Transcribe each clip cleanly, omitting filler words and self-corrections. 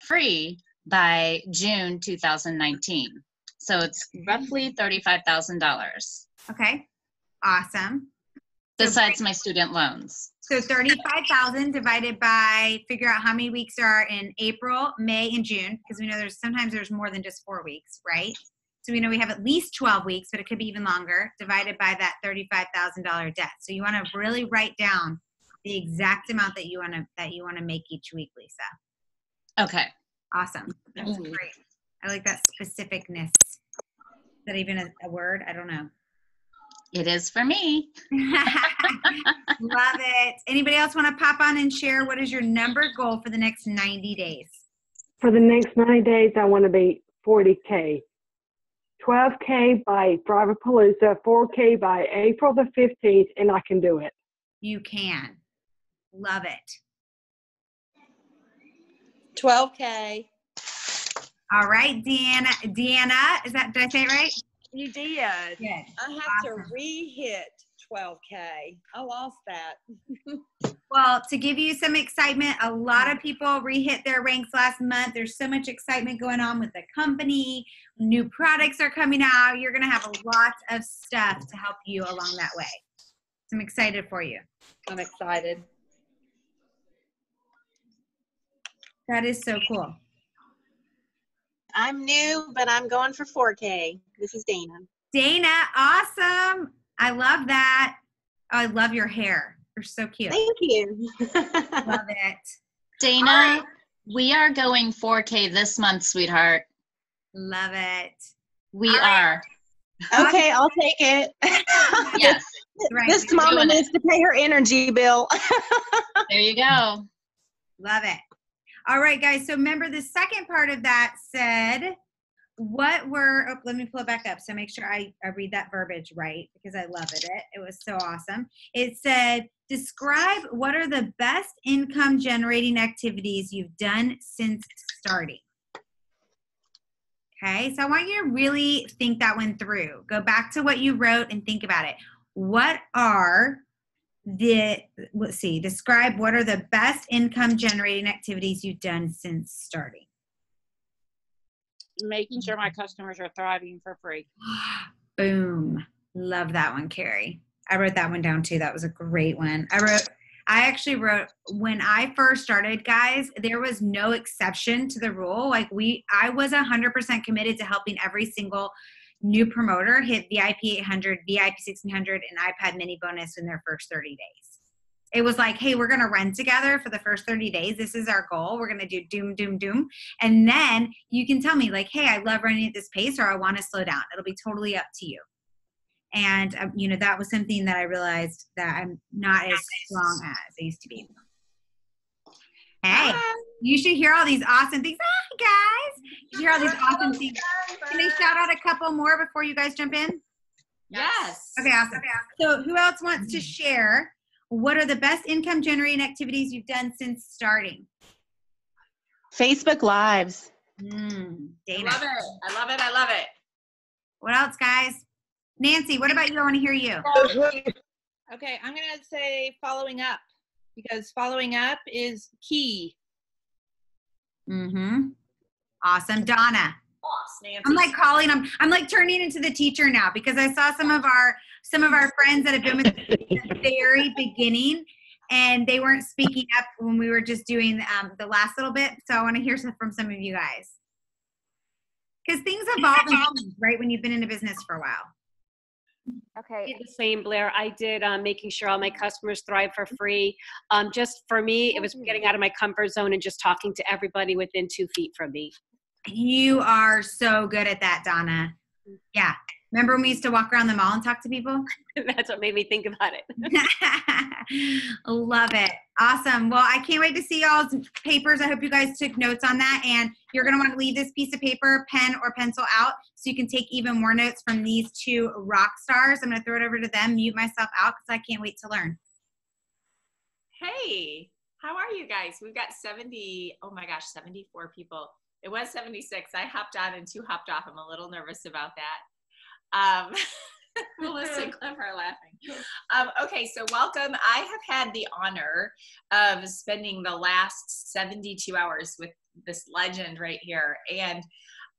free by June 2019. So it's roughly $35,000. Okay, awesome. Besides my student loans. So 35,000 divided by, figure out how many weeks there are in April, May, and June, because we know sometimes there's more than just 4 weeks, right? So we know we have at least 12 weeks, but it could be even longer, divided by that $35,000 debt. So you want to really write down the exact amount that you want to make each week, Lisa. Okay. Awesome. That's great. I like that specificness. Is that even a word? I don't know. It is for me. Love it. Anybody else want to pop on and share what is your number goal for the next 90 days? For the next 90 days, I want to be 40K. 12K by Driverpalooza, 4K by April the 15th, and I can do it. You can. Love it. 12K. All right, Deanna, did I say it right? You did. Good. I have to re-hit 12K. I lost that. Well, to give you some excitement, a lot of people re-hit their ranks last month. There's so much excitement going on with the company. New products are coming out. You're going to have a lot of stuff to help you along that way. So I'm excited for you. I'm excited. That is so cool. I'm new, but I'm going for 4K. This is Dana. Dana, awesome. I love that. Oh, I love your hair. You're so cute. Thank you. Love it. Dana, right. We are going 4K this month, sweetheart. Love it. We are. Okay, I'll take it. Yes. Right. This mama needs to pay her energy bill. There you go. Love it. All right, guys. So remember the second part of that said, let me pull it back up. So make sure I read that verbiage right because I loved it. It was so awesome. It said, describe what are the best income generating activities you've done since starting. Okay, so I want you to really think that one through. Go back to what you wrote and think about it. Describe what are the best income generating activities you've done since starting. Making sure my customers are thriving for free. Boom. Love that one, Carrie. I wrote that one down too. That was a great one. I actually wrote, when I first started, guys, there was no exception to the rule. I was 100% committed to helping every single new promoter hit VIP 800, VIP 1600, and iPad mini bonus in their first 30 days. It was like, hey, we're going to run together for the first 30 days. This is our goal. We're going to do doom, doom, doom. And then you can tell me like, hey, I love running at this pace or I want to slow down. It'll be totally up to you. And, that was something that I realized that I'm not as strong as I used to be. Hey, you should hear all these awesome things. Hi, guys. You should hear all these awesome things. Can I shout out a couple more before you guys jump in? Yes. Okay, awesome. So who else wants to share? What are the best income generating activities you've done since starting? Facebook Lives. Dana. I love it. I love it. What else, guys? Nancy, what about you? I want to hear you. Okay, I'm going to say following up because following up is key. Awesome. Donna. Nancy. I'm like calling them. I'm like turning into the teacher now because I saw some of our friends that have been with me at the very beginning and they weren't speaking up when we were just doing the last little bit. So I want to hear from some of you guys. Because things evolve and change, right, when you've been in a business for a while. Okay, the same, Blair. I did making sure all my customers thrive for free. Just for me, it was getting out of my comfort zone and just talking to everybody within 2 feet from me. You are so good at that, Donna. Yeah. Remember when we used to walk around the mall and talk to people? That's what made me think about it. Love it. Awesome. Well, I can't wait to see y'all's papers. I hope you guys took notes on that. And you're going to want to leave this piece of paper, pen, or pencil out so you can take even more notes from these two rock stars. I'm going to throw it over to them, mute myself out because I can't wait to learn. Hey, how are you guys? We've got 74 people. It was 76. I hopped on and 2 hopped off. I'm a little nervous about that. Melissa and Cliff are laughing. Okay, so welcome. I have had the honor of spending the last 72 hours with this legend right here. And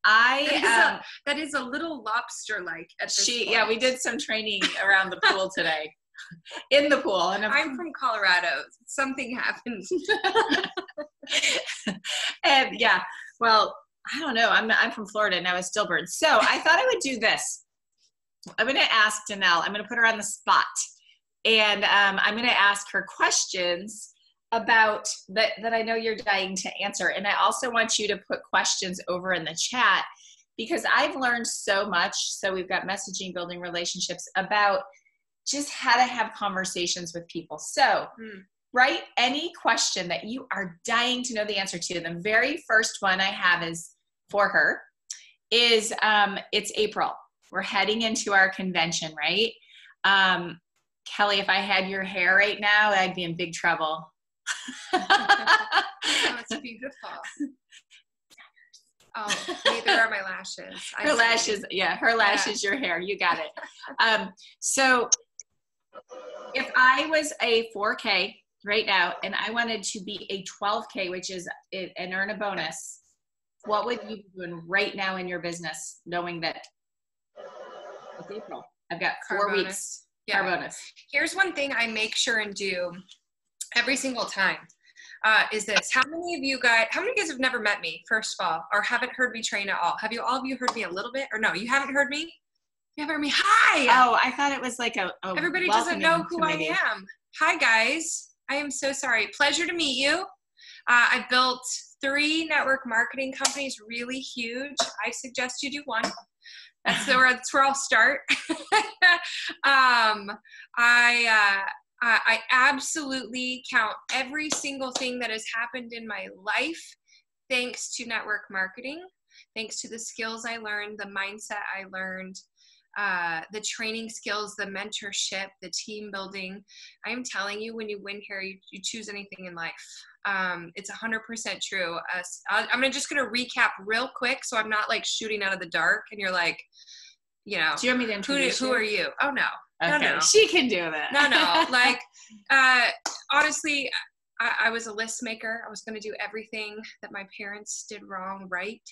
I, that is a little lobster-like at this point. yeah, we did some training around the pool today, in the pool. And I'm from Colorado. Something happened. And yeah, well, I don't know. I'm from Florida and I was stillbird. So I thought I would do this. I'm going to ask Danelle. I'm going to put her on the spot. And I'm going to ask her questions about that I know you're dying to answer. And I also want you to put questions over in the chat, because I've learned so much. So we've got messaging, building relationships, about just how to have conversations with people. So write any question that you are dying to know the answer to. The very first one I have is for her is, it's April. We're heading into our convention, right? Kelly, if I had your hair right now, I'd be in big trouble. Oh, it's beautiful. Oh, neither are my lashes. Her lashes, yeah, her lashes, your hair, you got it. So if I was a 4K right now and I wanted to be a 12K, which is and earn a bonus, what would you be doing right now in your business, knowing that it's April? I've got 4 weeks. Yeah. Car bonus. Here's one thing I make sure and do every single time. Is this. How many of you guys have never met me, first of all, or haven't heard me train at all? Have you, all of you, heard me a little bit? Or no, you haven't heard me? You haven't heard me? Hi! Oh, I thought it was like a everybody doesn't know who I am. Hi, guys. I am so sorry. Pleasure to meet you. I built 3 network marketing companies, really huge. I suggest you do one. That's where I'll start. I absolutely count every single thing that has happened in my life thanks to network marketing, thanks to the skills I learned, the mindset I learned, the training skills, the mentorship, the team building. I am telling you, when you win here, you choose anything in life. It's 100% true. I'm just going to recap real quick, so I'm not like shooting out of the dark and you're like, you know, do you want me to introduce who are you? Oh, no. Okay, no. She can do that. No. Like, honestly, I was a list maker. I was going to do everything that my parents did wrong right.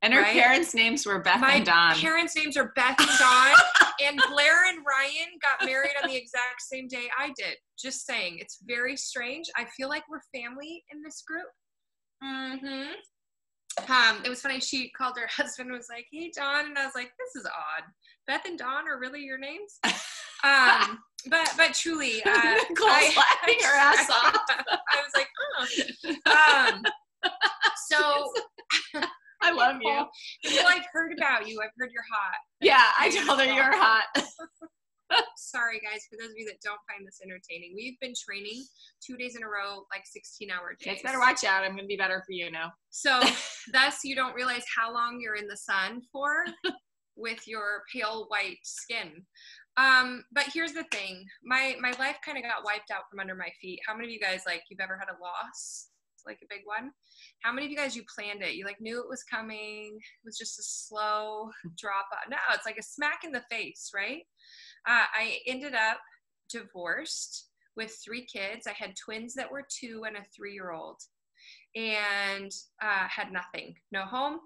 And her parents' names were Beth and Don. My parents' names are Beth and Don. And Blair and Ryan got married on the exact same day I did. Just saying. It's very strange. I feel like we're family in this group. It was funny. She called her husband and was like, "Hey, Don." And I was like, "This is odd. Beth and Don are really your names?" But truly, Nicole's laughing her ass off. I was like, oh. So I love you. Nicole, I've heard about you. I've heard you're hot. Yeah, I told her you're hot. Sorry, guys, for those of you that don't find this entertaining. We've been training 2 days in a row, like 16-hour days. Kids better watch out. I'm going to be better for you now. So thus you don't realize how long you're in the sun for with your pale white skin. But here's the thing. My life kind of got wiped out from under my feet. How many of you guys, like, you've ever had a loss? It's like a big one. How many of you guys, you planned it? You like knew it was coming. It was just a slow drop off. No, it's like a smack in the face, right? I ended up divorced with 3 kids. I had twins that were 2 and a 3-year-old, and had nothing. No home,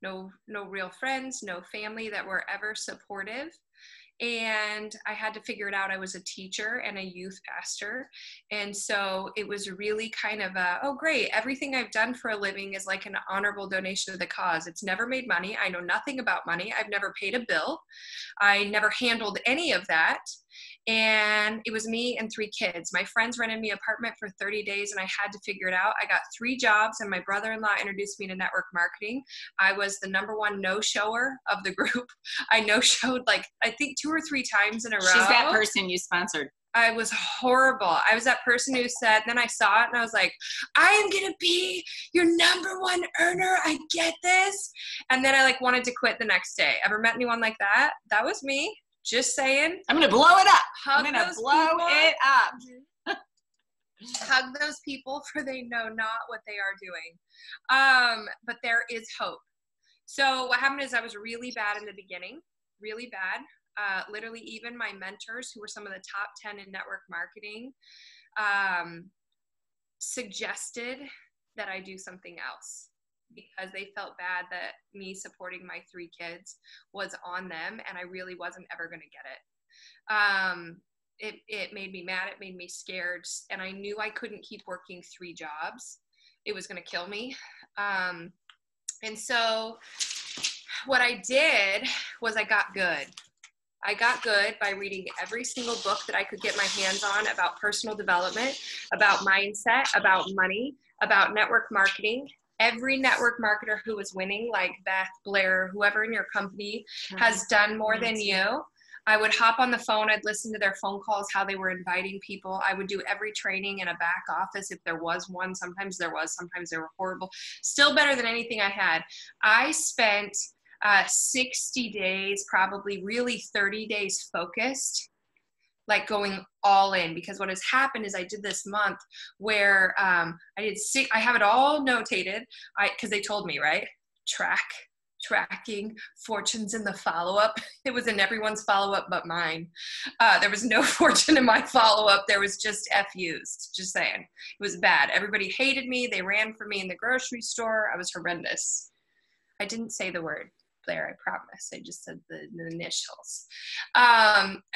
no real friends, no family that were ever supportive. And I had to figure it out. I was a teacher and a youth pastor. And so it was really kind of oh, great. Everything I've done for a living is like an honorable donation to the cause. It's never made money. I know nothing about money. I've never paid a bill. I never handled any of that. And it was me and 3 kids. My friends rented me an apartment for 30 days and I had to figure it out. I got 3 jobs and my brother-in-law introduced me to network marketing. I was the #1 no-shower of the group. I no-showed like, I think 2 or 3 times in a row. She's that person you sponsored. I was horrible. I was that person who said, then I saw it and I was like, I am going to be your #1 earner. I get this. And then I like wanted to quit the next day. Ever met anyone like that? That was me. Just saying. I'm going to blow it up. I'm going to blow it up. Hug those people, for they know not what they are doing. But there is hope. So what happened is I was really bad in the beginning, really bad. Literally even my mentors, who were some of the top 10 in network marketing, suggested that I do something else. because they felt bad that me supporting my 3 kids was on them, and I really wasn't ever going to get it. It made me mad. It made me scared. And I knew I couldn't keep working 3 jobs. It was going to kill me. And so what I did was I got good. I got good by reading every single book that I could get my hands on about personal development, about mindset, about money, about network marketing. Every network marketer who was winning, like Beth, Blair, whoever in your company has done more than you. I would hop on the phone. I'd listen to their phone calls, how they were inviting people. I would do every training in a back office if there was one. Sometimes there was, sometimes they were horrible. Still better than anything I had. I spent 60 days, probably really 30 days focused, like going all in, because what has happened is I did this month where I have it all notated, because they told me, right? Tracking fortunes in the follow-up. It was in everyone's follow-up but mine. There was no fortune in my follow-up. There was just FUs, just saying. It was bad. Everybody hated me. They ran for me in the grocery store. I was horrendous. I didn't say the word, Blair, I promise. I just said the initials.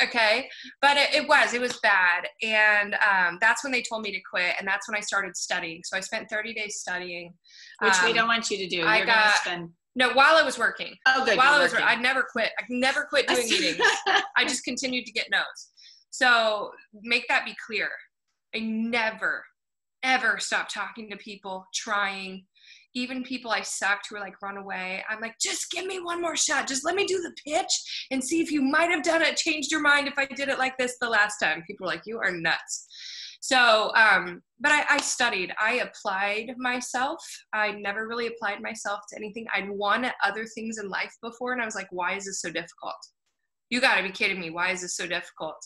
Okay, but it was bad. And that's when they told me to quit, and that's when I started studying. So I spent 30 days studying. Which we don't want you to do. You're going to spend... No, while I was working. Oh, good. While I was working. I'd never quit. I never quit doing meetings. I just continued to get no's. So make that be clear. I never, ever stopped talking to people, trying. Even people I sucked who were like, run away. I'm like, just give me one more shot. Just let me do the pitch and see if you might have done it, changed your mind if I did it like this the last time. People were like, you are nuts. So, but I studied. I applied myself. I never really applied myself to anything. I'd won at other things in life before, and I was like, why is this so difficult? You got to be kidding me. Why is this so difficult?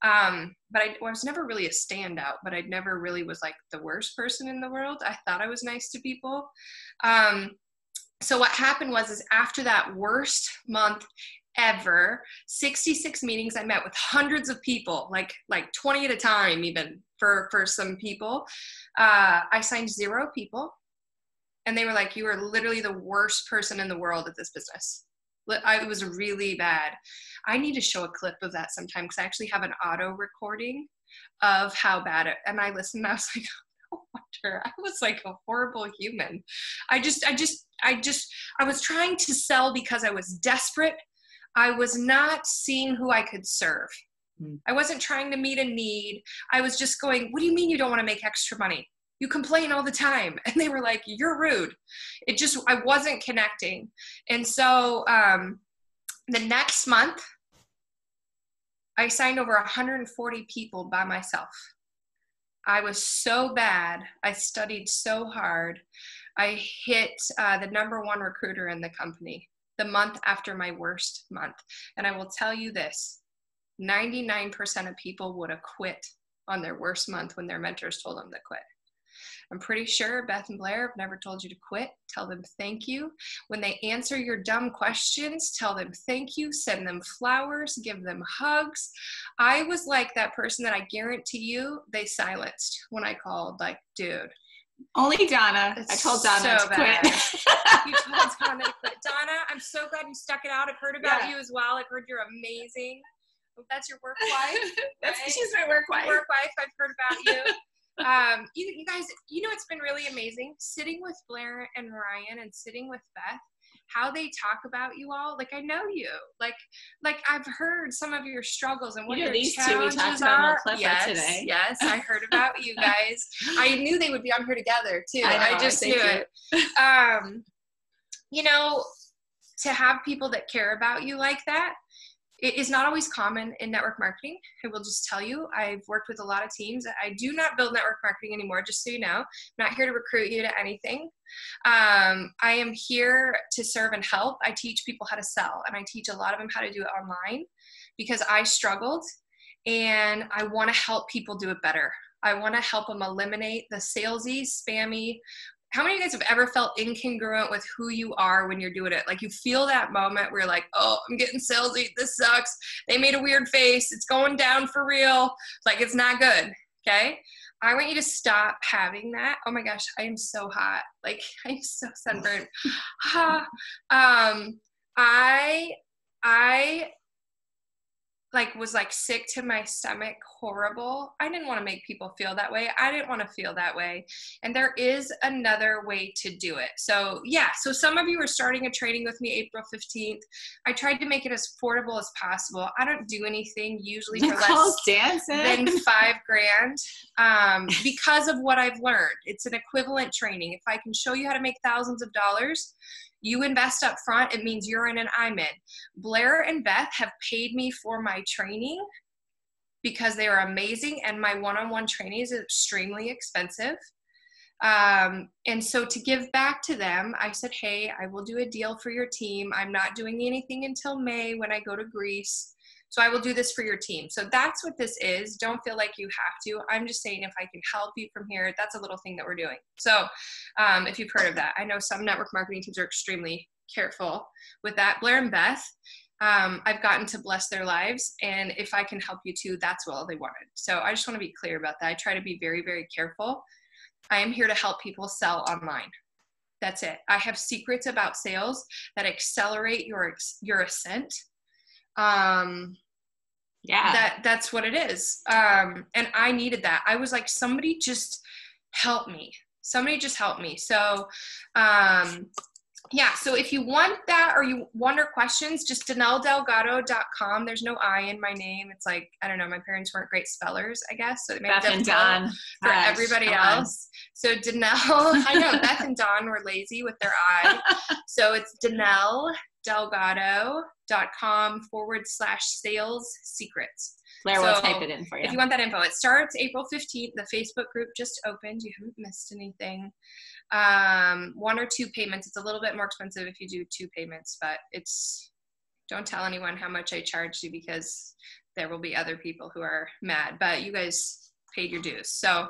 But I was never really a standout, but I never really was like the worst person in the world. I thought I was nice to people. So what happened was after that worst month ever, 66 meetings, I met with hundreds of people, like 20 at a time, even for some people. I signed 0 people, and they were like, you are literally the worst person in the world at this business. It was really bad. I need to show a clip of that sometime, because I actually have an auto recording of how bad it, and I listened, and I was like, no wonder, I was like a horrible human. I was trying to sell because I was desperate. I was not seeing who I could serve. I wasn't trying to meet a need. I was just going, what do you mean you don't want to make extra money? You complain all the time. And they were like, you're rude. I wasn't connecting. And so the next month, I signed over 140 people by myself. I was so bad. I studied so hard. I hit the #1 recruiter in the company the month after my worst month. And I will tell you this, 99% of people would have quit on their worst month when their mentors told them to quit. I'm pretty sure Beth and Blair have never told you to quit. Tell them thank you. When they answer your dumb questions, tell them thank you, send them flowers, give them hugs. I was like that person that I guarantee you they silenced when I called, like, dude. Only Donna. I told Donna so to quit. You told Donna to quit. Donna, I'm so glad you stuck it out. I've heard about you as well. I've heard you're amazing. That's your work wife. Right? She's my work wife. Work wife. I've heard about you. You guys, it's been really amazing sitting with Blair and Ryan and sitting with Beth, how they talk about you all. Like, I know you. Like I've heard some of your struggles and what your these challenges two we talked about are. Clipper today. Yes, I heard about you guys. I knew they would be on here together too. I just knew it. To have people that care about you like that, it is not always common in network marketing. I will just tell you, I've worked with a lot of teams. I do not build network marketing anymore, just so you know. I'm not here to recruit you to anything. I am here to serve and help. I teach people how to sell, and I teach a lot of them how to do it online because I struggled, and I want to help people do it better. I want to help them eliminate the salesy, spammy. How many of you guys have ever felt incongruent with who you are when you're doing it? Like, you feel that moment where you're like, oh, I'm getting salesy. This sucks. They made a weird face. It's going down for real. Like, it's not good. Okay. I want you to stop having that. Oh my gosh, I am so hot. Like, I'm so sunburned. I like was like sick to my stomach, horrible. I didn't want to make people feel that way. I didn't want to feel that way. And there is another way to do it. So yeah, so some of you are starting a training with me April 15th. I tried to make it as affordable as possible. I don't do anything usually for less than $5,000 because of what I've learned. It's an equivalent training. If I can show you how to make thousands of dollars, you invest up front, it means you're in and I'm in. Blair and Beth have paid me for my training because they are amazing, and my one-on-one training is extremely expensive. And so to give back to them, I said, hey, I will do a deal for your team. I'm not doing anything until May when I go to Greece. So I will do this for your team. So that's what this is. Don't feel like you have to. I'm just saying if I can help you from here, that's a little thing that we're doing. So if you've heard of that, I know some network marketing teams are extremely careful with that. Blair and Beth, I've gotten to bless their lives. And if I can help you too, that's all they wanted. So I just want to be clear about that. I try to be very, very careful. I am here to help people sell online. That's it. I have secrets about sales that accelerate your ascent. That's what it is. And I needed that. I was like, somebody just help me. Somebody just help me. So, yeah. So if you want that or you wonder questions, just DANELLEDELGADO.com. There's no I in my name. It's like, I don't know. My parents weren't great spellers, I guess. So it made it difficult for everybody else. So Danelle, I know Beth and Dawn were lazy with their I. So it's DANELLEDELGADO.com/sales secrets. Blair will type it in for you. If you want that info, it starts April 15th. The Facebook group just opened. You haven't missed anything. 1 or 2 payments. It's a little bit more expensive if you do 2 payments, but don't tell anyone how much I charged you because there will be other people who are mad, but you guys paid your dues. So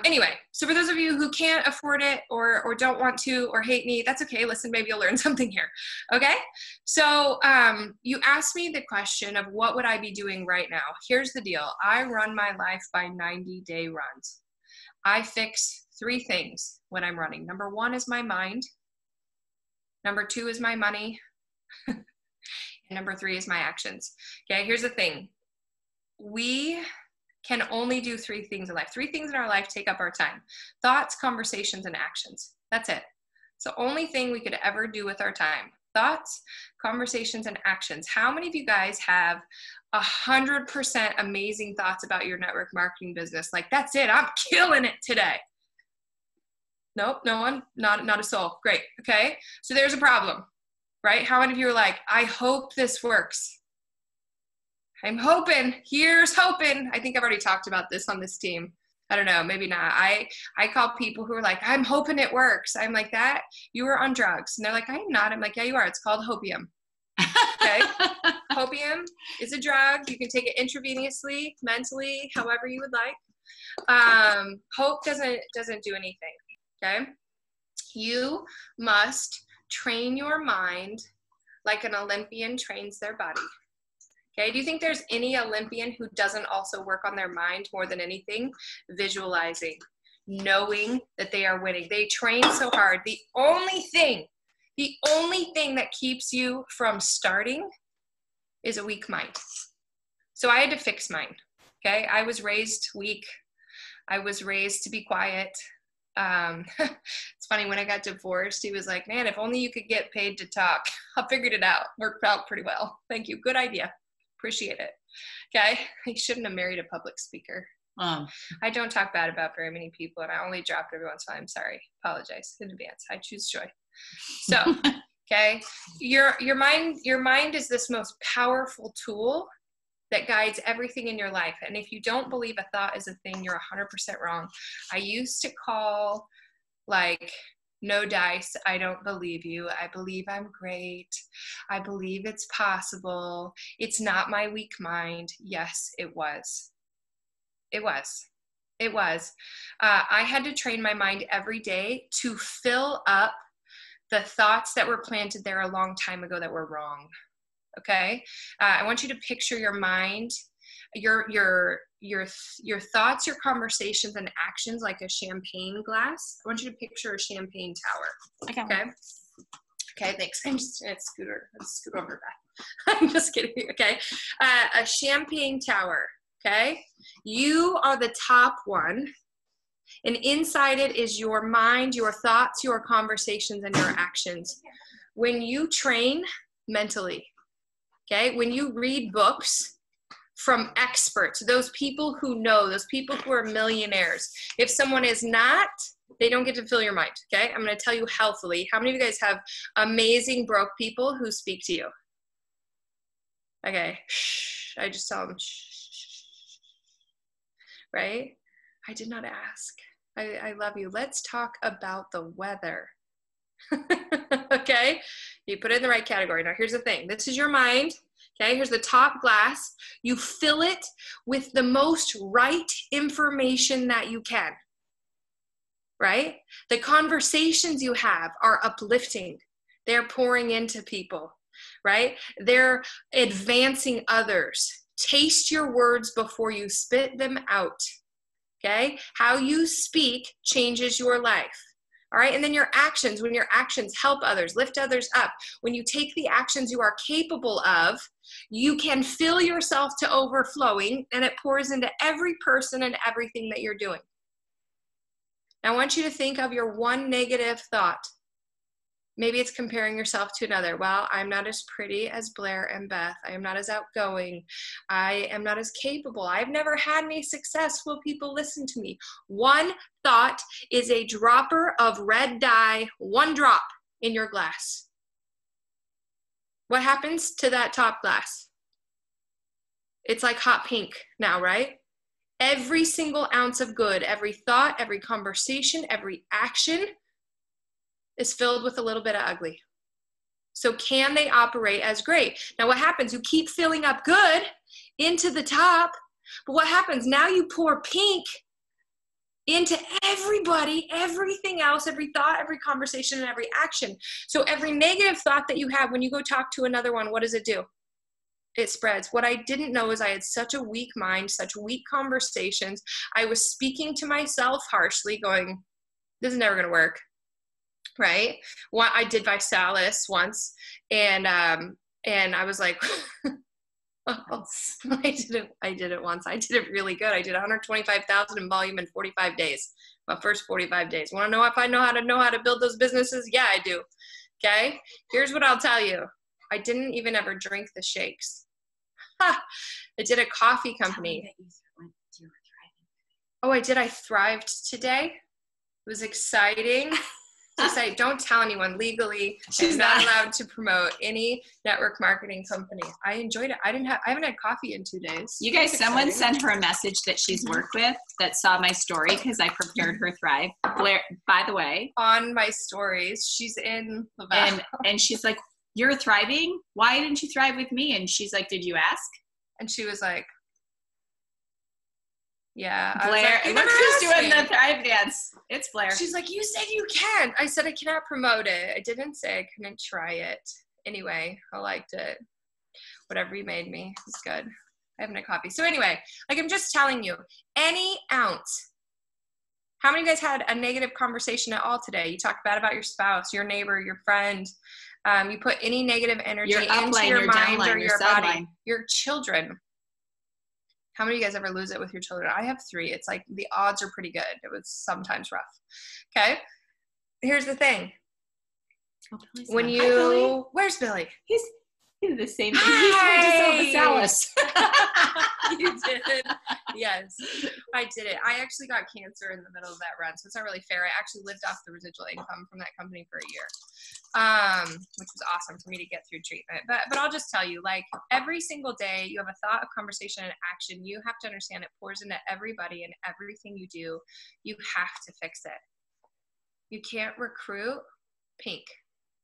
anyway, so for those of you who can't afford it or don't want to or hate me, that's okay. Listen, maybe you'll learn something here. Okay. So you asked me the question of what would I be doing right now? Here's the deal. I run my life by 90-day runs. I fix 3 things when I'm running. Number 1 is my mind. Number 2 is my money. And number 3 is my actions. Okay. Here's the thing. We can only do 3 things in life. 3 things in our life take up our time: thoughts, conversations, and actions. That's it. It's the only thing we could ever do with our time. Thoughts, conversations, and actions. How many of you guys have 100% amazing thoughts about your network marketing business? Like, that's it. I'm killing it today. Nope, no one, not a soul. Great. Okay. So there's a problem, right? How many of you are like, I hope this works? I'm hoping. Here's hoping. I think I've already talked about this on this team. I don't know, maybe not. I call people who are like, I'm hoping it works. I'm like, that, you are on drugs. And they're like, I'm not. I'm like, yeah, you are. It's called hopium. Okay. Hopium is a drug. You can take it intravenously, mentally, however you would like. Hope doesn't do anything. Okay. You must train your mind like an Olympian trains their body. Okay, do you think there's any Olympian who doesn't also work on their mind more than anything? Visualizing, knowing that they are winning. They train so hard. The only thing that keeps you from starting is a weak mind. So I had to fix mine. Okay, I was raised weak. I was raised to be quiet. It's funny, when I got divorced, he was like, man, if only you could get paid to talk. I figured it out. Worked out pretty well. Thank you. Good idea. Appreciate it. Okay. I shouldn't have married a public speaker. I don't talk bad about very many people, and I only drop it every once in a while. I'm sorry. Apologize in advance. I choose joy. So, okay. Your mind is this most powerful tool that guides everything in your life. And if you don't believe a thought is a thing, you're 100% wrong. I used to call like, no dice, I don't believe you. I believe I'm great. I believe it's possible. It's not my weak mind. Yes, it was. It was. It was. I had to train my mind every day to fill up the thoughts that were planted there a long time ago that were wrong. Okay? I want you to picture your mind your thoughts, your conversations, and actions like a champagne glass. I want you to picture a champagne tower. Okay. Okay, thanks. I'm just gonna scoot over back. I'm just kidding. Okay. A champagne tower. Okay. You are the top one. And inside it is your mind, your thoughts, your conversations, and your actions. When you train mentally, okay, when you read books from experts, those people who know, those people who are millionaires, if someone is not, they don't get to fill your mind, okay? I'm going to tell you healthily. How many of you guys have amazing broke people who speak to you? Okay, shh, I just tell them, shh, right? I did not ask. I love you. Let's talk about the weather. Okay? You put it in the right category. Now, here's the thing. This is your mind. Okay? Here's the top glass. You fill it with the most right information that you can. Right? The conversations you have are uplifting. They're pouring into people. Right? They're advancing others. Taste your words before you spit them out. Okay? How you speak changes your life. All right? And then your actions, when your actions help others, lift others up, when you take the actions you are capable of, you can fill yourself to overflowing, and it pours into every person and everything that you're doing. Now, I want you to think of your one negative thought. Maybe it's comparing yourself to another. Well, I'm not as pretty as Blair and Beth. I am not as outgoing. I am not as capable. I've never had any success. Will people listen to me? One thought is a dropper of red dye, one drop in your glass. What happens to that top glass? It's like hot pink now, right? Every single ounce of good, every thought, every conversation, every action is filled with a little bit of ugly. So can they operate as great? Now what happens? You keep filling up good into the top, but what happens? Now you pour pink into everybody, everything else, every thought, every conversation, and every action. So every negative thought that you have, when you go talk to another one, what does it do? It spreads. What I didn't know is I had such a weak mind, such weak conversations. I was speaking to myself harshly, going, this is never going to work. Right? What I did Visalis once, and I was like, oh, I did it once. I did it really good. I did 125,000 in volume in 45 days. My first 45 days. Want to know if I know how to build those businesses? Yeah, I do. Okay. Here's what I'll tell you. I didn't even ever drink the shakes. I did a coffee company. Oh, I did. I thrived today. It was exciting. To say, don't tell anyone legally. She's not allowed to promote any network marketing company. I enjoyed it. I haven't had coffee in 2 days. You guys, someone sent her a message that she's worked with that saw my story because I prepared her Thrive. Blair, by the way. On my stories, she's in Laval. And she's like, you're thriving? Why didn't you thrive with me? And she's like, did you ask? And she was like, yeah. Blair, look who's doing the Thrive dance. It's Blair. She's like, you said you can. I said I cannot promote it. I didn't say I couldn't try it. Anyway, I liked it. Whatever you made me, it's good. I haven't had coffee. So anyway, like I'm just telling you, any ounce. How many of you guys had a negative conversation at all today? You talked bad about your spouse, your neighbor, your friend. You put any negative energy into your mind or your body. Your children. How many of you guys ever lose it with your children? I have 3. It's like the odds are pretty good. It was sometimes rough. Okay. Here's the thing. Oh, when you, where's Billy? He's the same thing. Hi. He's going to sell the You did. Yes, I did it. I actually got cancer in the middle of that run, so it's not really fair. I actually lived off the residual income from that company for a year, which was awesome for me to get through treatment. But I'll just tell you, like every single day, you have a thought, a conversation, and action. You have to understand it pours into everybody and everything you do. You have to fix it. You can't recruit pink,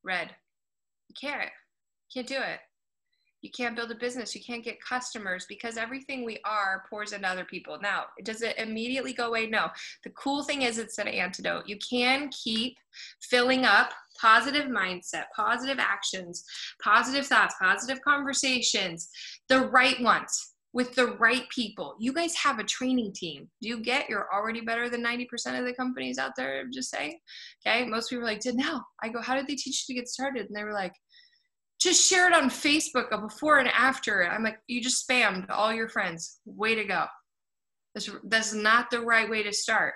red. You can't do it. You can't build a business. You can't get customers because everything we are pours into other people. Now, does it immediately go away? No. The cool thing is it's an antidote. You can keep filling up positive mindset, positive actions, positive thoughts, positive conversations, the right ones. with the right people. You guys have a training team. Do you get you're already better than 90% of the companies out there? Just saying. Okay. Most people are like, Danelle. I go, how did they teach you to get started? And they were like, just share it on Facebook, a before and after. I'm like, you just spammed all your friends. Way to go. That's not the right way to start.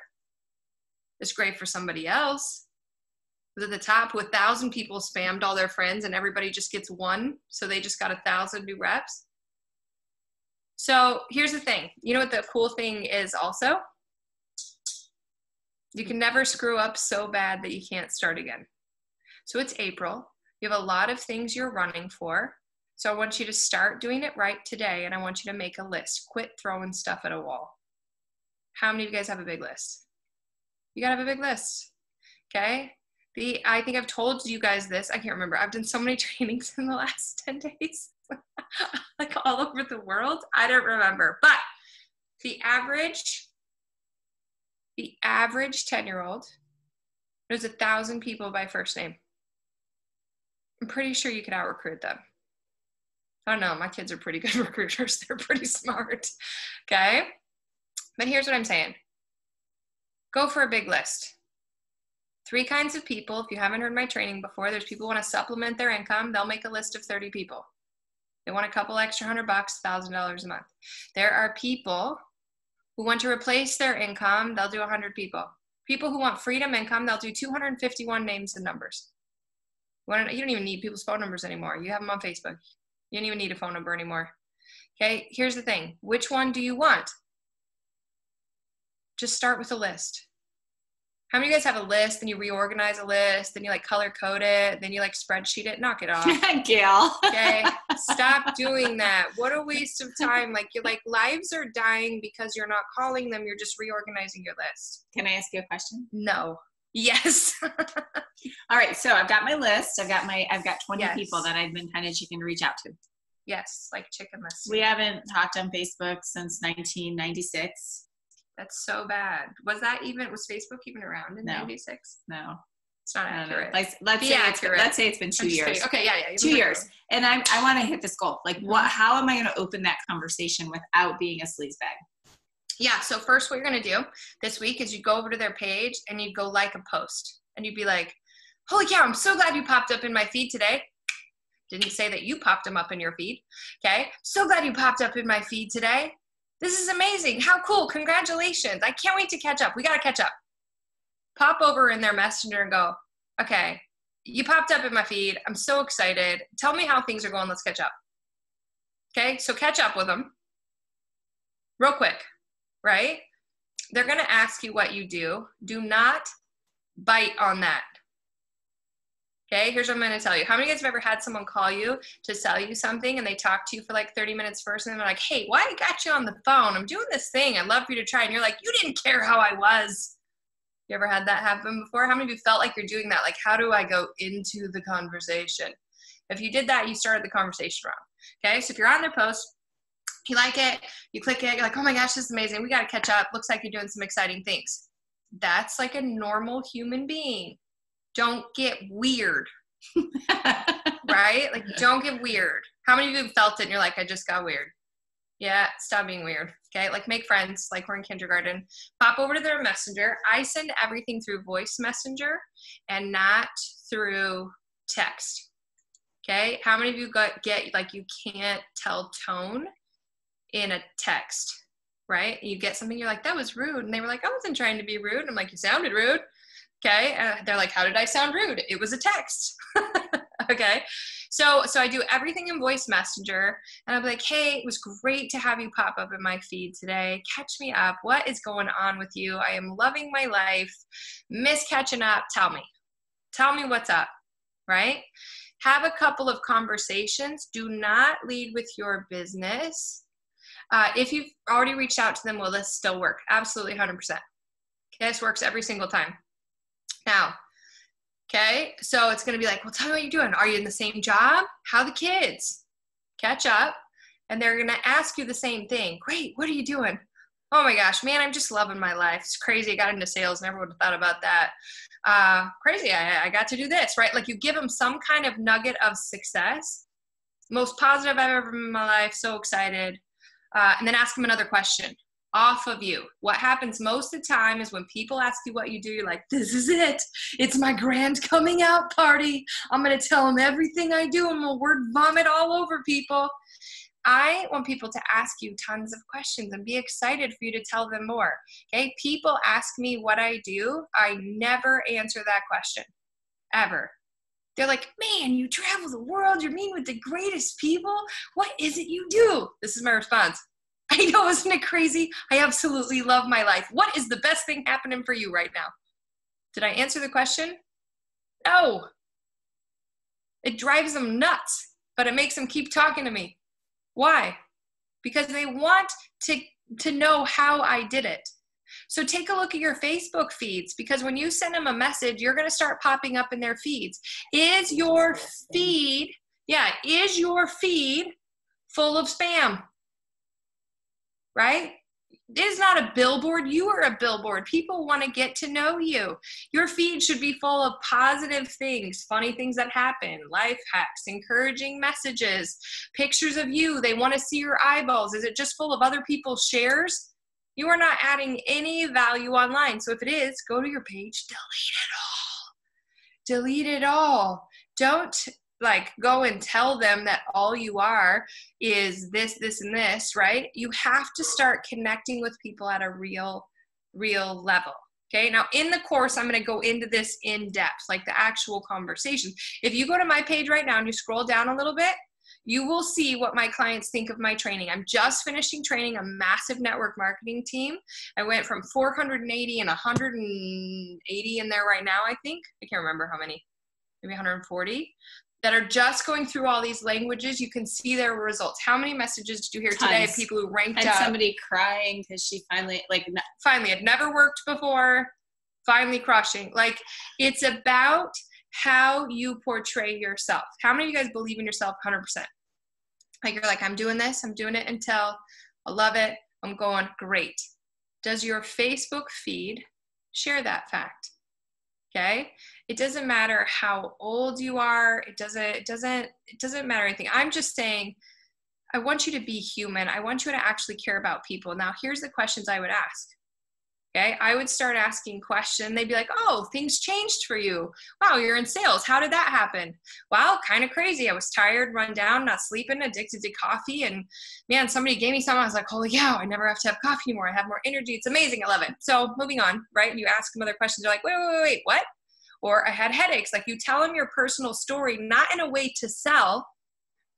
It's great for somebody else. But at the top, 1,000 people spammed all their friends and everybody just gets one. So they just got 1,000 new reps. So here's the thing. You know what the cool thing is also? You can never screw up so bad that you can't start again. So it's April. You have a lot of things you're running for. So I want you to start doing it right today, and I want you to make a list. Quit throwing stuff at a wall. How many of you guys have a big list? You gotta have a big list, okay? I think I've told you guys this. I can't remember. I've done so many trainings in the last 10 days. Like all over the world. I don't remember. But the average 10-year-old knows 1,000 people by first name. I'm pretty sure you could out-recruit them. I don't know. My kids are pretty good recruiters. They're pretty smart. Okay? But here's what I'm saying. Go for a big list. 3 kinds of people. If you haven't heard my training before, there's people who want to supplement their income. They'll make a list of 30 people. They want a couple extra $100, $1,000 a month. There are people who want to replace their income. They'll do 100 people. People who want freedom income, they'll do 251 names and numbers. You don't even need people's phone numbers anymore. You have them on Facebook. You don't even need a phone number anymore. Okay, here's the thing. Which one do you want? Just start with a list. How many of you guys have a list, then you reorganize a list, then you like color code it, then you like spreadsheet it? Knock it off. Gail. Okay, stop doing that. What a waste of time. Like lives are dying because you're not calling them. You're just reorganizing your list. Can I ask you a question? No. Yes. All right. So I've got my list. I've got 20 Yes. people that I've been kind of chicken to reach out to. Yes, like chicken list. We haven't talked on Facebook since 1996. That's so bad. Was Facebook even around in No. 96? No. It's not I don't know. accurate. Let's say it's been 2 years. Kidding. Okay, yeah. 2 years. And I want to hit this goal. Like how am I going to open that conversation without being a sleazebag? Yeah, so first what you're going to do this week is you go over to their page and you go like a post. And you'd be like, holy cow, I'm so glad you popped up in my feed today. Didn't say that you popped them up in your feed. Okay, so glad you popped up in my feed today. This is amazing. How cool. Congratulations. I can't wait to catch up. We got to catch up. Pop over in their messenger and go, okay, you popped up in my feed. I'm so excited. Tell me how things are going. Let's catch up. Okay, so catch up with them real quick, right? They're going to ask you what you do. Do not bite on that. Okay, here's what I'm going to tell you. How many of you guys have ever had someone call you to sell you something and they talk to you for like 30 minutes first and they're like, hey, why I got you on the phone? I'm doing this thing. I'd love for you to try. And you're like, you didn't care how I was. You ever had that happen before? How many of you felt like you're doing that? Like, how do I go into the conversation? If you did that, you started the conversation wrong. Okay, so if you're on their post, you like it, you click it, you're like, oh my gosh, this is amazing. We got to catch up. Looks like you're doing some exciting things. That's like a normal human being. Don't get weird, right? Like, don't get weird. How many of you have felt it and you're like, I just got weird? Yeah, stop being weird, okay? Like, make friends like we're in kindergarten. Pop over to their messenger. I send everything through voice messenger and not through text, okay? How many of you get like you can't tell tone in a text, right? You get something, you're like, that was rude. And they were like, I wasn't trying to be rude. I'm like, you sounded rude. Okay, they're like, how did I sound rude? It was a text. Okay, so I do everything in voice messenger, and I'll be like, hey, it was great to have you pop up in my feed today. Catch me up. What is going on with you? I am loving my life. Miss catching up. Tell me what's up, right? Have a couple of conversations. Do not lead with your business. If you've already reached out to them, will this still work? Absolutely, 100%. Okay, this works every single time. Now, okay, so it's going to be like, well, tell me what you're doing. Are you in the same job? How are the kids? Catch up. And they're going to ask you the same thing. Great, what are you doing? Oh my gosh, man, I'm just loving my life. It's crazy. I got into sales. Never would have thought about that. Crazy, I got to do this, right? Like, you give them some kind of nugget of success. Most positive I've ever been in my life. So excited. And then ask them another question off of you. What happens most of the time is when people ask you what you do, you're like, this is it. It's my grand coming out party. I'm going to tell them everything I do and we'll word vomit all over people. I want people to ask you tons of questions and be excited for you to tell them more. Okay. People ask me what I do. I never answer that question ever. They're like, man, you travel the world. You're meeting with the greatest people. What is it you do? This is my response. I know, isn't it crazy? I absolutely love my life. What is the best thing happening for you right now? Did I answer the question? No. It drives them nuts, but it makes them keep talking to me. Why? Because they want to know how I did it. So take a look at your Facebook feeds, because when you send them a message, you're going to start popping up in their feeds. Is your feed full of spam? Right? It is not a billboard. You are a billboard. People want to get to know you. Your feed should be full of positive things, funny things that happen, life hacks, encouraging messages, pictures of you. They want to see your eyeballs. Is it just full of other people's shares? You are not adding any value online. So if it is, go to your page, delete it all. Don't go and tell them that all you are is this, this, and this, right? You have to start connecting with people at a real level. Okay. Now in the course, I'm going to go into this in depth, like the actual conversation. If you go to my page right now and you scroll down a little bit, you will see what my clients think of my training. I'm just finishing training a massive network marketing team. I went from 480 and 180 in there right now, I think. I can't remember how many, maybe 140. That are just going through all these languages. You can see their results. How many messages did you hear today of people who ranked up? Somebody crying because she finally had never worked before, finally crushing. It's about how you portray yourself. How many of you guys believe in yourself 100%? You're like, I'm doing this, I'm doing it until I love it, I'm going, great. Does your Facebook feed share that fact? Okay. It doesn't matter how old you are. It doesn't matter anything. I'm just saying, I want you to be human. I want you to actually care about people. Now, here's the questions I would ask. Okay. I would start asking questions. They'd be like, oh, things changed for you. Wow. You're in sales. How did that happen? Well, kind of crazy. I was tired, run down, not sleeping, addicted to coffee. And man, somebody gave me some. I was like, holy cow, I never have to have coffee anymore. I have more energy. It's amazing. I love it. So moving on, right? And you ask them other questions. They're like, wait, what? Or I had headaches. You tell them your personal story, not in a way to sell,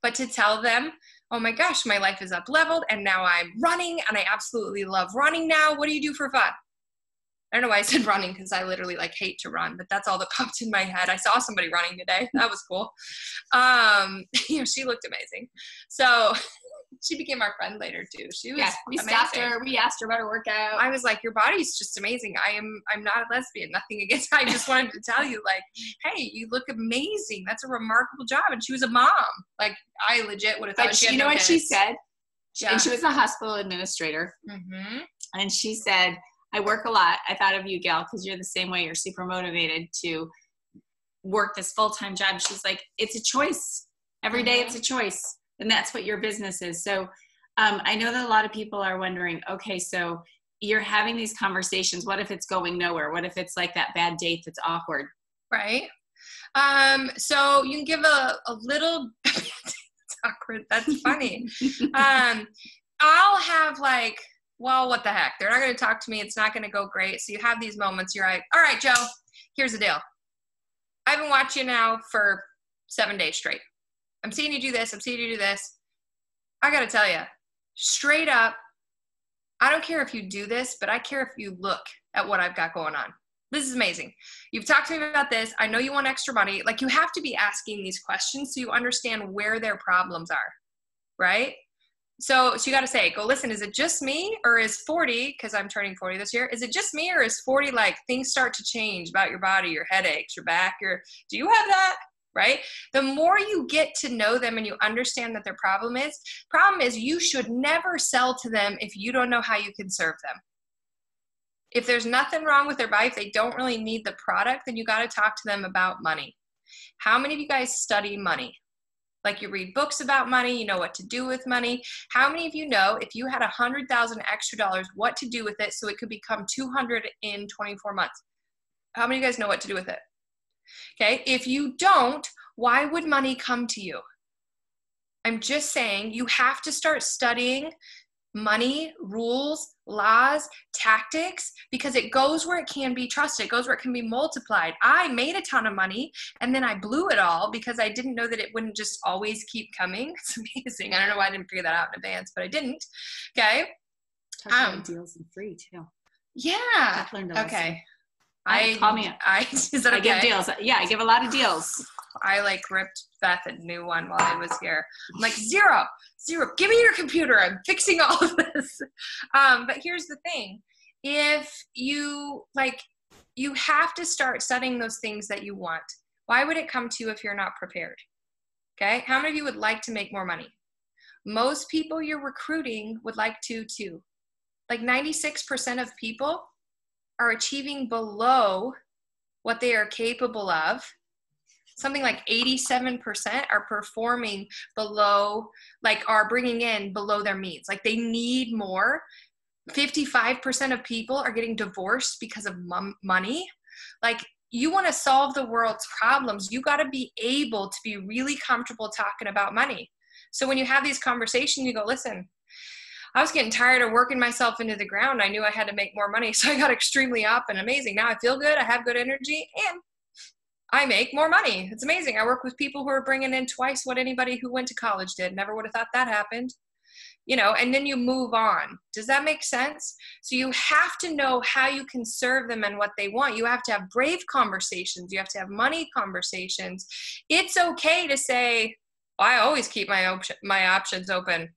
but to tell them, oh my gosh, my life is up leveled and now I'm running and I absolutely love running now. What do you do for fun? I don't know why I said running, because I literally hate to run, but that's all that popped in my head. I saw somebody running today. That was cool. She looked amazing. So she became our friend later too. She was we stopped her. We asked her about her workout. I was like, your body's just amazing. I'm not a lesbian, nothing against. I just wanted to tell you, hey, you look amazing. That's a remarkable job. And she was a mom. I legit would have thought she had no kids. She said? And she was a hospital administrator. Mm-hmm. And she said, I work a lot. I thought of you, Gail, because you're the same way. You're super motivated to work this full-time job. She's like, it's a choice. Every day it's a choice. And that's what your business is. So I know that a lot of people are wondering, okay, so you're having these conversations. What if it's going nowhere? What if it's like that bad date that's awkward? Right. So you can give a little, it's awkward. That's funny. I'll have well, what the heck? They're not going to talk to me. It's not going to go great. So you have these moments. You're like, all right, Joe, here's the deal. I've been watching you now for 7 days straight. I'm seeing you do this. I'm seeing you do this. I got to tell you, straight up, I don't care if you do this, but I care if you look at what I've got going on. This is amazing. You've talked to me about this. I know you want extra money. You have to be asking these questions so you understand where their problems are, right? So you got to say, listen, is it just me, or is 40, because I'm turning 40 this year, is it just me, or is 40 things start to change about your body, your headaches, your back, do you have that? Right? The more you get to know them and you understand that their problem is you should never sell to them if you don't know how you can serve them. If there's nothing wrong with their body, if they don't really need the product, then you got to talk to them about money. How many of you guys study money? Like you read books about money, you know what to do with money. How many of you know if you had $100,000 extra dollars, what to do with it so it could become 200 in 24 months? How many of you guys know what to do with it? Okay, if you don't, why would money come to you? I'm just saying you have to start studying money, rules, laws, tactics, because it goes where it can be trusted. It goes where it can be multiplied. I made a ton of money and then I blew it all because I didn't know that it wouldn't just always keep coming. It's amazing. I don't know why I didn't figure that out in advance, but I didn't. Okay. Deals and free too. Yeah. Okay. Call me. Is that okay? I give deals. Yeah, I give a lot of deals. I like ripped Beth a new one while I was here. I'm like, zero, give me your computer. I'm fixing all of this. But here's the thing. If you you have to start studying those things that you want. Why would it come to you if you're not prepared? Okay. How many of you would like to make more money? Most people you're recruiting would like to too. Like 96% of people are achieving below what they are capable of. Something like 87% are performing below, are bringing in below their means. Like they need more. 55% of people are getting divorced because of money. Like you want to solve the world's problems, you got to be able to be really comfortable talking about money. So when you have these conversations, you go, listen, I was getting tired of working myself into the ground. I knew I had to make more money. So I got extremely up and amazing. Now I feel good. I have good energy and I make more money. It's amazing. I work with people who are bringing in twice what anybody who went to college did. Never would have thought that happened. And then you move on. Does that make sense? So you have to know how you can serve them and what they want. You have to have brave conversations. You have to have money conversations. It's okay to say, I always keep my options open.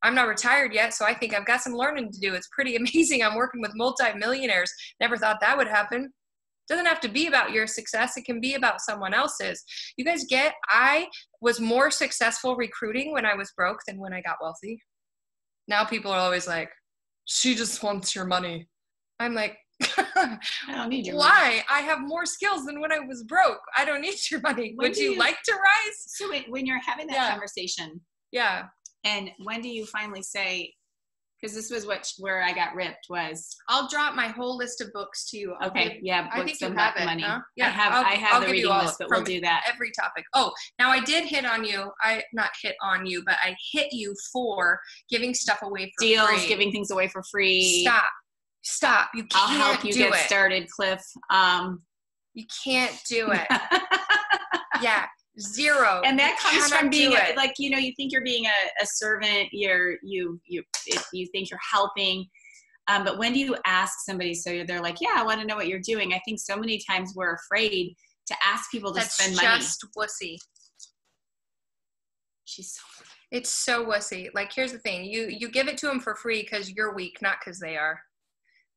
I'm not retired yet, so I think I've got some learning to do. It's pretty amazing. I'm working with multi-millionaires. Never thought that would happen. It doesn't have to be about your success. It can be about someone else's. You guys get, I was more successful recruiting when I was broke than when I got wealthy. Now people are always like, she just wants your money. I'm like, I don't need your why? money. I have more skills than when I was broke. I don't need your money. Would you like to rise? So when you're having that conversation. Yeah. And when do you finally say, because this was where I got ripped was. I'll drop my whole list of books to you. Okay, yeah, I think you have it. Money. Huh? Yeah, I have the reading list, but we'll do that. Every topic. Oh, now I did hit on you. Not hit on you, but I hit you for giving stuff away for deals, free. Giving things away for free. Stop. You can't. I'll help you get started, Cliff. You can't do it. Yeah. Zero. And that comes from being you think you're being a servant, you think you're helping, but when do you ask somebody so they're like, yeah, I want to know what you're doing? I think so many times we're afraid to ask people to spend money. That's just wussy. It's so wussy. Like, here's the thing. You give it to them for free because you're weak, not because they are.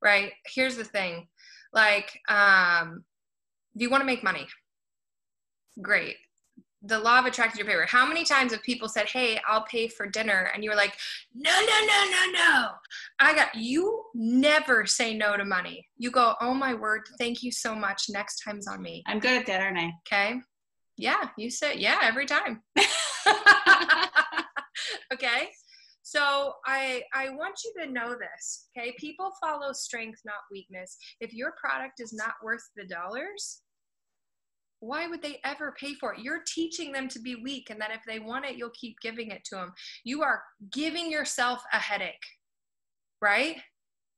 Right? Here's the thing. Like, do you want to make money? Great. The law of attraction in your favor. How many times have people said, hey, I'll pay for dinner? And you were like, no. You never say no to money. You go, oh my word, thank you so much. Next time's on me. I'm good at that, aren't I? Okay. Yeah, you say, yeah, every time. Okay. So I want you to know this, okay? People follow strength, not weakness. If your product is not worth the dollars, why would they ever pay for it? You're teaching them to be weak, and that if they want it, you'll keep giving it to them. You are giving yourself a headache, right?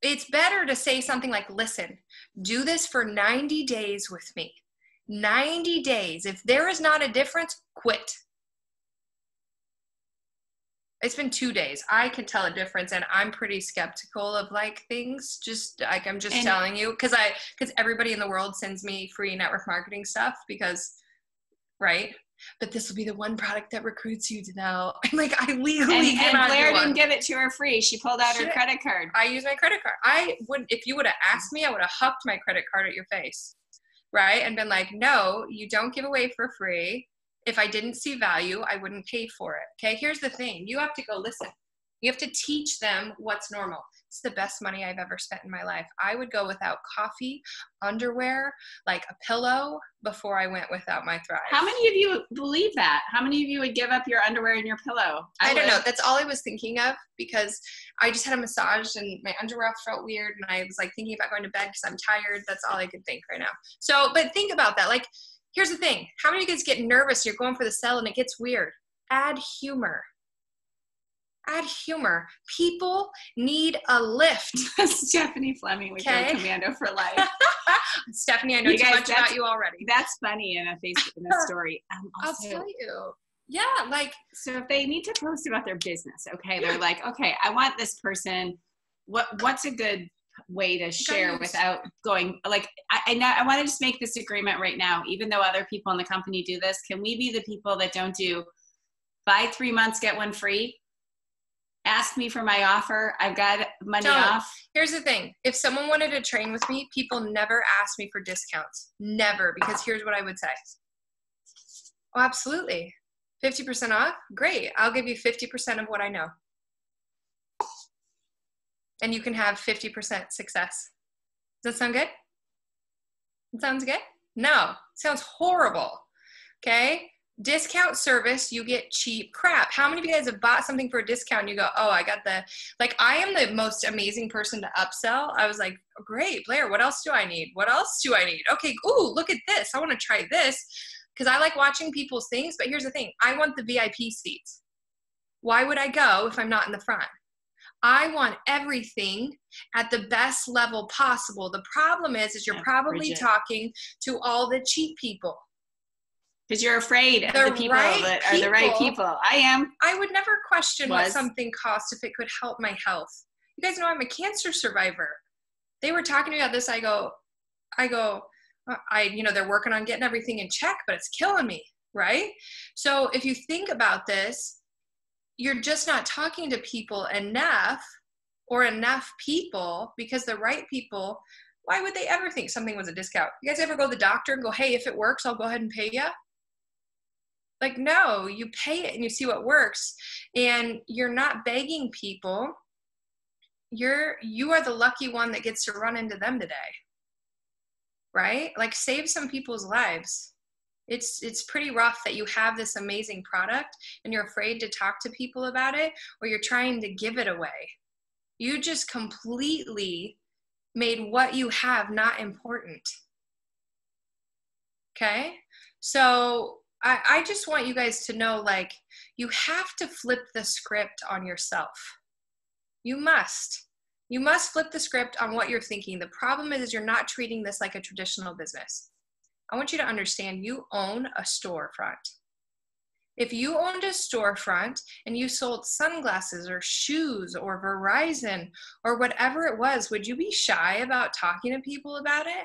It's better to say something like, listen, do this for 90 days with me. 90 days. If there is not a difference, quit. It's been 2 days. I can tell a difference, and I'm pretty skeptical of things. I'm just telling you, because everybody in the world sends me free network marketing stuff right? But this will be the one product that recruits you to know. I'm like, I legally cannot. And Blair didn't give it to her free. She pulled out her credit card. I use my credit card. If you would have asked me, I would have hucked my credit card at your face, right? And been like, no, you don't give away for free. If I didn't see value, I wouldn't pay for it. Okay, here's the thing. You have to go, listen, You have to teach them what's normal. It's the best money I've ever spent in my life. I would go without coffee, underwear, like a pillow before I went without my Thrive. How many of you believe that? How many of you would give up your underwear and your pillow? I don't know. That's all I was thinking of, because I just had a massage and my underwear felt weird, and I was like thinking about going to bed because I'm tired. That's all I could think right now. So, but think about that. Like, here's the thing. How many of you guys get nervous? You're going for the cell and it gets weird. Add humor. Add humor. People need a lift. Stephanie Fleming with your commando for life. Stephanie, I know too much about you already. That's funny in a story. I'll tell you. Yeah, like, so if they need to post about their business, okay, they're like, okay, I want this person. What's a good way to share without going like? I want to just make this agreement right now. Even though other people in the company do this, can we be the people that don't do buy 3 months, get one free? Ask me for my offer. I've got money off. Here's the thing. If someone wanted to train with me, people never ask me for discounts. Never. Because here's what I would say. Oh, absolutely. 50% off? Great. I'll give you 50% of what I know. And you can have 50% success. Does that sound good? It sounds good? No. It sounds horrible. Okay? Discount service, you get cheap crap. How many of you guys have bought something for a discount and you go, oh, I got like, I am the most amazing person to upsell. I was like, oh, great, Blair, what else do I need? What else do I need? Okay, ooh, look at this. I want to try this, because I like watching people's things. But here's the thing. I want the VIP seats. Why would I go if I'm not in the front? I want everything at the best level possible. The problem is you're probably talking to all the cheap people. Because you're afraid of the people that are the right people. I am. I would never question what something costs if it could help my health. You guys know I'm a cancer survivor. They were talking to me about this. I go, they're working on getting everything in check, but it's killing me, right? So if you think about this, you're just not talking to people enough, or enough people, because the right people, why would they ever think something was a discount? You guys ever go to the doctor and go, hey, if it works, I'll go ahead and pay you? Like, no, you pay it and you see what works, and you're not begging people. You are the lucky one that gets to run into them today, right? Like, save some people's lives. It's pretty rough that you have this amazing product and you're afraid to talk to people about it, or you're trying to give it away. You just completely made what you have not important. Okay? So I just want you guys to know, like, you have to flip the script on yourself. You must. You must flip the script on what you're thinking. The problem is you're not treating this like a traditional business. I want you to understand you own a storefront. If you owned a storefront and you sold sunglasses or shoes or Verizon or whatever it was, would you be shy about talking to people about it?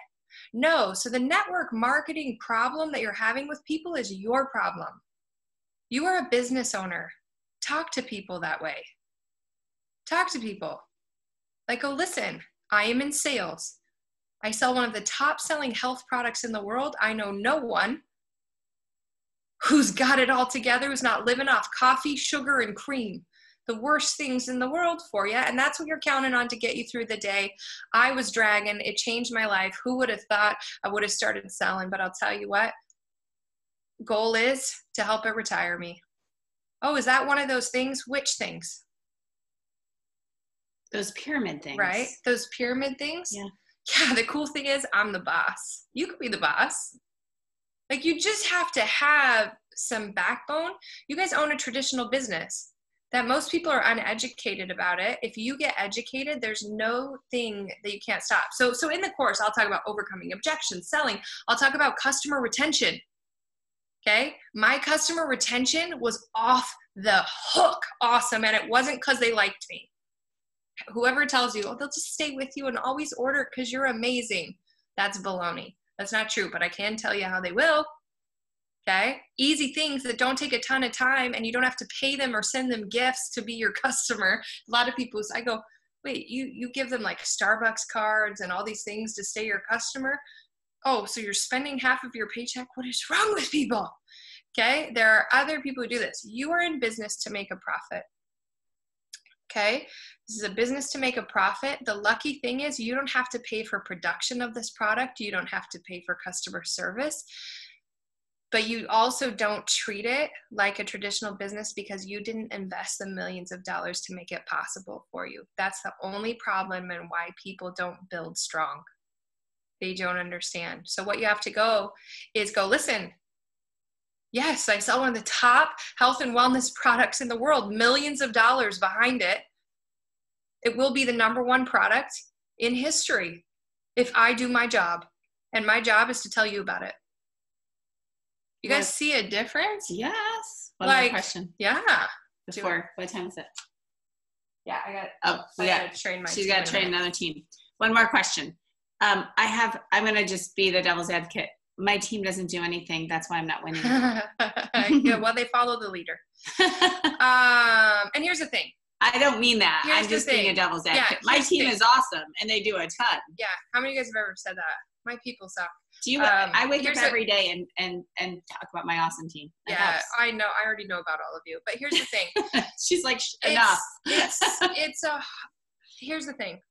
No. So the network marketing problem that you're having with people is your problem. You are a business owner. Talk to people that way. Talk to people. Like, oh, listen, I am in sales. I sell one of the top selling health products in the world. I know no one who's got it all together, who's not living off coffee, sugar, and cream. The worst things in the world for you. And that's what you're counting on to get you through the day. I was dragging. It changed my life. Who would have thought I would have started selling? But I'll tell you what, goal is to help it retire me. Oh, is that one of those things? Which things? Those pyramid things. Right? Those pyramid things? Yeah. Yeah, the cool thing is I'm the boss. You could be the boss. Like, you just have to have some backbone. You guys own a traditional business that most people are uneducated about it. If you get educated, there's no thing that you can't stop. So in the course, I'll talk about overcoming objections, selling. I'll talk about customer retention. Okay? My customer retention was off the hook awesome, and it wasn't because they liked me. Whoever tells you, oh, they'll just stay with you and always order because you're amazing, that's baloney. That's not true, but I can tell you how they will. Okay? Easy things that don't take a ton of time, and you don't have to pay them or send them gifts to be your customer. A lot of people, I go, wait, you give them like Starbucks cards and all these things to stay your customer? Oh, so you're spending half of your paycheck? What is wrong with people? Okay? There are other people who do this. You are in business to make a profit. Okay. This is a business to make a profit. The lucky thing is you don't have to pay for production of this product. You don't have to pay for customer service, but you also don't treat it like a traditional business because you didn't invest the millions of dollars to make it possible for you. That's the only problem and why people don't build strong. They don't understand. So what you have to go is listen, yes, I sell one of the top health and wellness products in the world, millions of dollars behind it. It will be the #1 product in history if I do my job. And my job is to tell you about it. You guys see a difference? Yes. One more question. Yeah. Before, what time is it? Yeah, I got to train my team. She's got to train another team. One more question. I'm going to just be the devil's advocate. My team doesn't do anything. That's why I'm not winning. Yeah, well, they follow the leader. And here's the thing. I don't mean that. I'm just being a devil's advocate. My team is awesome, and they do a ton. Yeah. How many of you guys have ever said that? My people suck. Do you? I wake up every day and talk about my awesome team. Yeah, I know. I already know about all of you. But here's the thing. She's like, enough. Here's the thing.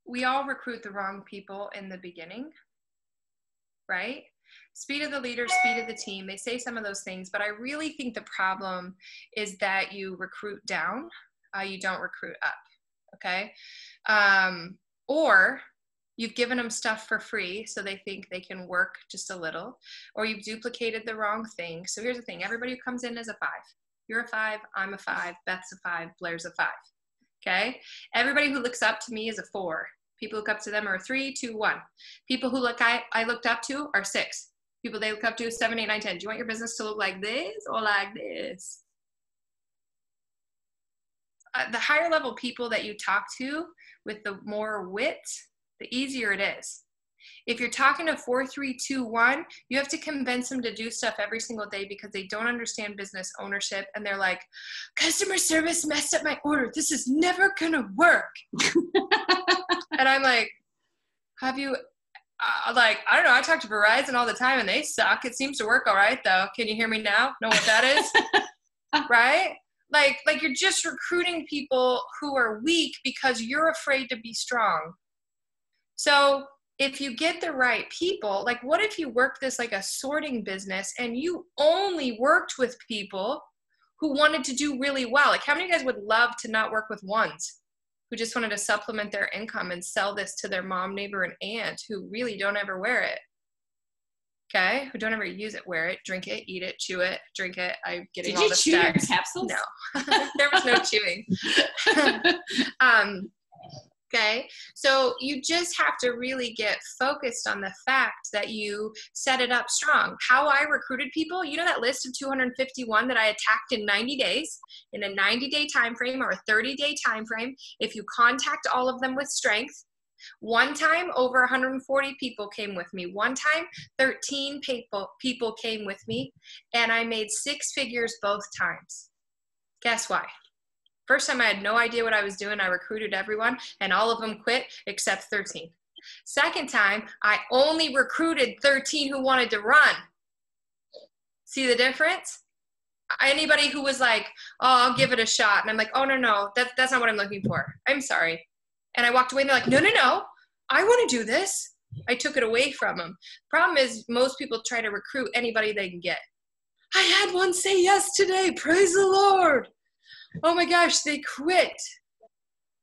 We all recruit the wrong people in the beginning, right? Speed of the leader, speed of the team. They say some of those things, but I really think the problem is that you recruit down, you don't recruit up, okay? Or you've given them stuff for free so they think they can work just a little, or you've duplicated the wrong thing. So here's the thing. Everybody who comes in is a 5. You're a 5, I'm a 5, Beth's a 5, Blair's a 5, okay? Everybody who looks up to me is a 4. People look up to them are 3, 2, 1. People who I looked up to are 6. People they look up to 7, 8, 9, 10. Do you want your business to look like this or like this? The higher level people that you talk to with the more wit, the easier it is. If you're talking to 4, 3, 2, 1, you have to convince them to do stuff every single day because they don't understand business ownership. And they're like, customer service messed up my order. This is never going to work. And I'm like, have you, I don't know. I talk to Verizon all the time and they suck. It seems to work all right though. Can you hear me now? Know what that is? Right? Like you're just recruiting people who are weak because you're afraid to be strong. So if you get the right people, like what if you worked this like a sorting business and you only worked with people who wanted to do really well? Like how many of you guys would love to not work with ones who just wanted to supplement their income and sell this to their mom, neighbor, and aunt who really don't ever wear it? Okay, who don't ever use it, wear it, drink it, eat it, chew it, drink it. I'm getting all the chew your capsules? No, there was no chewing. Okay, so you just have to really get focused on the fact that you set it up strong. How I recruited people, you know that list of 251 that I attacked in 90 days, in a 90-day time frame or a 30-day time frame, if you contact all of them with strength. One time, over 140 people came with me. One time, 13 people came with me, and I made 6 figures both times. Guess why? First time I had no idea what I was doing. I recruited everyone and all of them quit except 13. Second time, I only recruited 13 who wanted to run. See the difference? Anybody who was like, oh, I'll give it a shot. And I'm like, oh, no, that's not what I'm looking for. I'm sorry. And I walked away and they're like, no, I want to do this. I took it away from them. Problem is most people try to recruit anybody they can get. I had one say yes today. Praise the Lord. Oh my gosh, they quit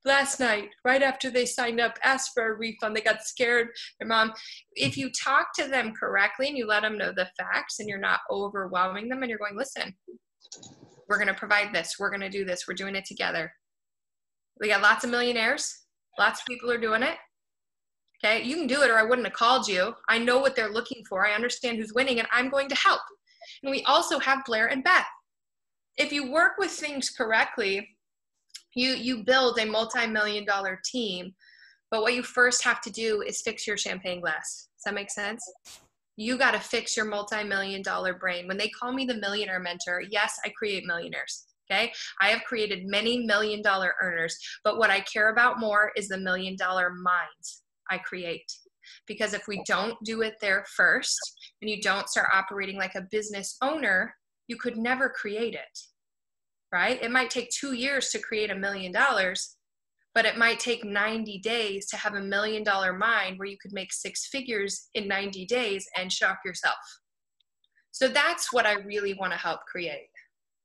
last night, right after they signed up, asked for a refund. They got scared. Their mom, if you talk to them correctly and you let them know the facts and you're not overwhelming them and you're going, listen, we're going to provide this. We're going to do this. We're doing it together. We got lots of millionaires. Lots of people are doing it. Okay, you can do it or I wouldn't have called you. I know what they're looking for. I understand who's winning and I'm going to help. And we also have Blair and Beth. If you work with things correctly, you build a multi-million-dollar team, but what you first have to do is fix your champagne glass. Does that make sense? You got to fix your multi-million-dollar brain. When they call me the millionaire mentor, yes, I create millionaires, okay? I have created many million-dollar earners, but what I care about more is the million-dollar minds I create. Because if we don't do it there first, and you don't start operating like a business owner, you could never create it, right? It might take 2 years to create $1 million, but it might take 90 days to have $1 million mind where you could make 6 figures in 90 days and shock yourself. So that's what I really want to help create.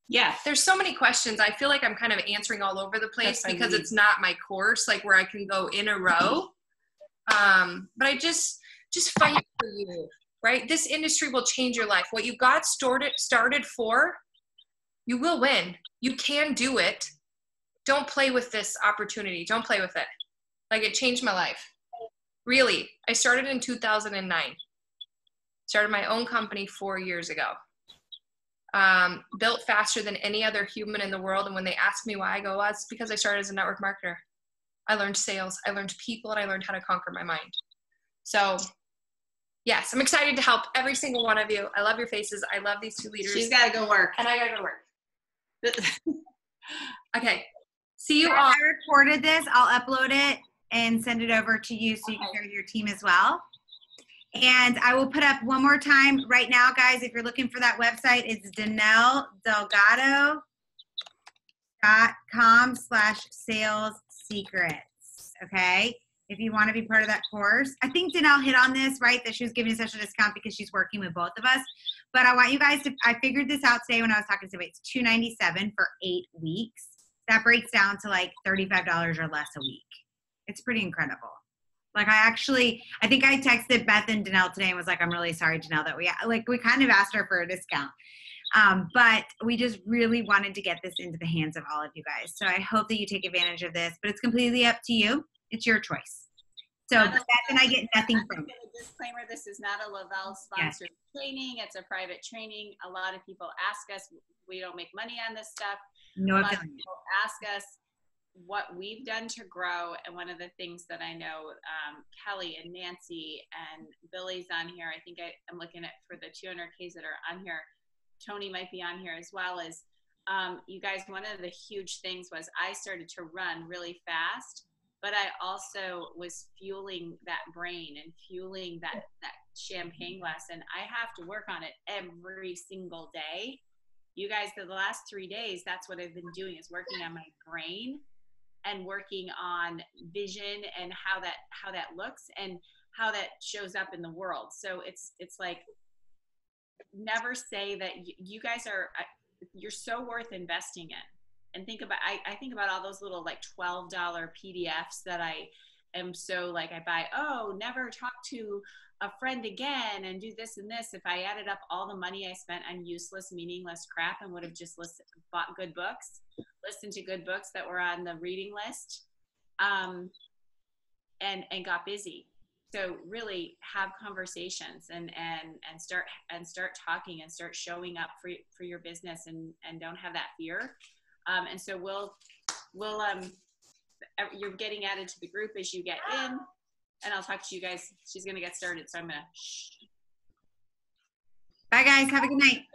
Yeah. There's so many questions. I feel like I'm kind of answering all over the place because it's not my course, like where I can go in a row. But I just fight for you, right? This industry will change your life. What you got started for, you will win. You can do it. Don't play with this opportunity. Don't play with it. Like, it changed my life. Really. I started in 2009. Started my own company 4 years ago. Built faster than any other human in the world. And when they ask me why, I go, well, it's because I started as a network marketer. I learned sales, I learned people, and I learned how to conquer my mind. So yes, I'm excited to help every single one of you. I love your faces. I love these 2 leaders. She's got to go work. And I got to go to work. Okay. See you all. I recorded this. I'll upload it and send it over to you so you can share with your team as well. And I will put up one more time right now, guys. If you're looking for that website, it's DANELLE.com/sales secrets. Okay. If you want to be part of that course, I think Danelle hit on this, right? That she was giving us such a discount because she's working with both of us. But I want you guys to, I figured this out today when I was talking to somebody. It's $297 for 8 weeks. That breaks down to like $35 or less a week. It's pretty incredible. Like, I think I texted Beth and Danelle today and was like, I'm really sorry, Danelle, that we kind of asked her for a discount. But we just really wanted to get this into the hands of all of you guys. So I hope that you take advantage of this, but it's completely up to you. It's your choice. So Beth and I get nothing from it. Disclaimer, this is not a Lavelle sponsored training. It's a private training. A lot of people ask us, we don't make money on this stuff. No, a lot of people ask us what we've done to grow. And one of the things that I know Kelly and Nancy and Billy's on here, I think I'm looking at for the 200Ks that are on here, Tony might be on here as well, is you guys, one of the huge things was I started to run really fast, but I also was fueling that brain and fueling that champagne glass. And I have to work on it every single day. You guys, for the last 3 days, that's what I've been doing, is working on my brain and working on vision and how that looks and how that shows up in the world. So it's like, never say that you guys you're so worth investing in. And think about, I think about all those little like $12 PDFs that I am so like, I buy, never talk to a friend again and do this and this. If I added up all the money I spent on useless, meaningless crap and would have just bought good books, listened to good books that were on the reading list, and got busy. So really have conversations and start talking and start showing up for your business and don't have that fear. And so you're getting added to the group as you get in, and I'll talk to you guys. She's going to get started. So I'm going to, bye guys. Have a good night.